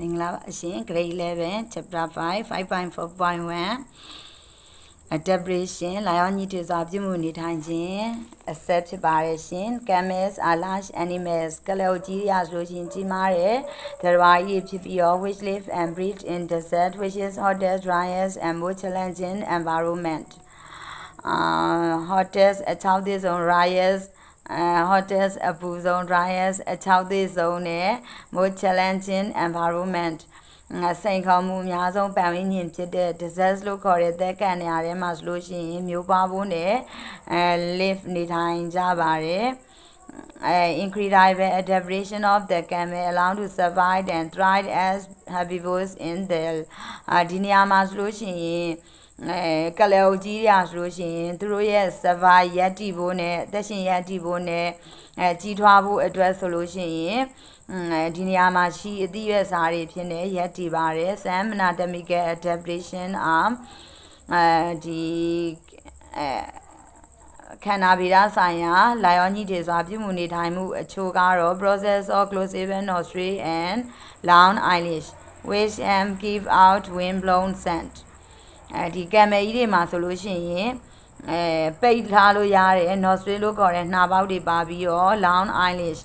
မင်္ဂလာပါအရှင် grade 11 chapter 5 5.4.1 adaptation လာရောက်ညီထွေစွာပြုမှုနေထိုင်ခြင်း accept ဖြစ်ပါတယ်ရှင် camels are large animals ကလျော်ကြီးရဆိုရှင်ကြီးမားတဲ့သတ္တဝါကြီးဖြစ်ပြီးတော့ which live and breed in desert which is hottest driest and more challenging environment hottest အချောက်သေးဆုံး driest hottest အပူဆုံး driest အချောက်သေးဆုံးနဲ့ more challenging environment စိန်ခေါ်မှုအများဆုံးပတ်ဝန်းကျင်ဖြစ်တဲ့ desert လို့ခေါ်တဲ့သဲကန့်နေရာထဲမှာဆိုလို့ရှိရင်မျိုးပွားဖို့နဲ့live နေထိုင်ကြပါတယ်incredible adaptation of the camel allow to survive and thrive as herbivores in the ဒီနေရာမှာဆိုလို့ရှိရင်ကလျော်ကြီးရဆိုလို့ရှိရင်သူတို့ရဲ့ survive ရပ်တည်ဖို့နဲ့အသက်ရှင်ရပ်တည်ဖို့နဲ့ကြီးထွားဖို့အတွက်ဆိုလို့ရှိရင်ဒီနေရာမှာရှိအသည့်ရွက်စားတွေဖြစ်နေရပ်တည်ပါတယ် some anatomical adaptation are ဒီခန္ဓာဗေဒဆိုင်ရာလာရောညှိတွေစွာပြုမှုနေထိုင်မှုအချို့ကတော့ process of close-even nostril and long eyelash which give out wind-blown scent ဒီကံမဲကြီးတွေမှာဆိုလို့ရှိရင်ပိတ်ထားလို့ရတဲ့ nostril လို့ခေါ်တဲ့နှာပေါက်တွေပါပြီးတော့ long eyelash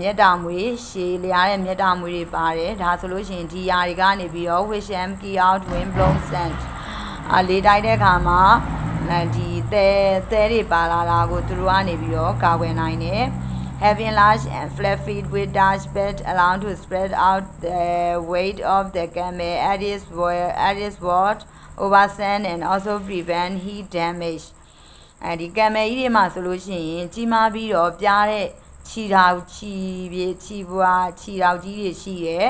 မျက်တောင်မွေးရှည်လျားတဲ့မျက်တောင်မွေးတွေပါတယ်ဒါဆိုလို့ရှိရင်ဒီຢာတွေကနေပြီးတော့ which give out wind-blown scent လေတိုက်တဲ့အခါမှာဒီသဲတွေပါလာတာကိုသူတို့ကနေပြီးတော့ကာကွယ်နိုင်တယ် having large and flat feet with large bed allow to spread out the weight of the camel at its board over sand and also prevent heat damage ဒီကံမဲကြီးတွေမှာဆိုလို့ရှိရင်ကြီးမားပြီးတော့ပြားတဲ့ခြီထောက်ခြီပြေခြီပွားခြီထောက်ကြီးတွေရှိတယ်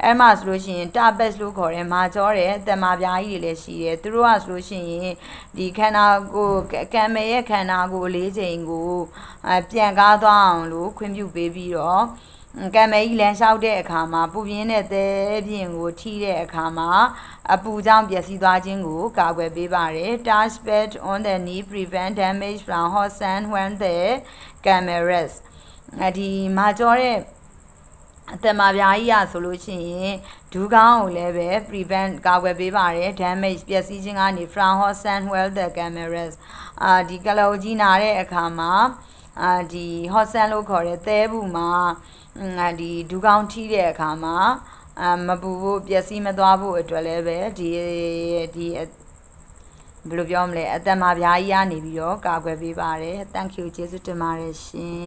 အဲ့မှာဆိုလို့ရှိရင် tapes လို့ခေါ်တဲ့မာကျောတဲ့တက်မာပြားကြီးတွေလည်းရှိတယ်သူတို့ကဆိုလို့ရှိရင်ဒီခန္ဓာကိုယ်ကံမဲရဲ့ခန္ဓာကိုယ်လေးချိန်ကိုပြန်ကားသွားအောင်လို့ခွင့်ပြုပေးပြီးတော့ကံမဲကြီးလမ်းလျှောက်တဲ့အခါမှာပူပြင်းတဲ့သဲပြင်ကိုထိတဲ့အခါမှာအပူကြောင့်ပျက်စီးသွားခြင်းကိုကာကွယ်ပေးပါတယ် touch pad on the knee prevent damage from hot sun when the camel rests ဒီမာကျောတဲ့အသက်မှာပြားကြီးရဆိုလို့ရှိရင်ဒူးကောင်းကိုလည်းပဲ prevent ကာကွယ်ပေးပါတယ် damage ပျက်စီးခြင်းကနေ from hot sun when the camel rests ဒီကလောကြီးနာတဲ့အခါမှာဒီ hot sun လို့ခေါ်တဲ့သဲဘူးမှာဒီဒူးကောင်းထိတဲ့အခါမှာမပူဖို့ပျက်စီးမသွားဖို့အတွက်လည်းပဲဒီဘယ်လိုပြောမလဲအသက်မှာပြားကြီးရနေပြီးတော့ကာကွယ်ပေးပါတယ် thank you ကျေးဇူးတင်ပါတယ်ရှင်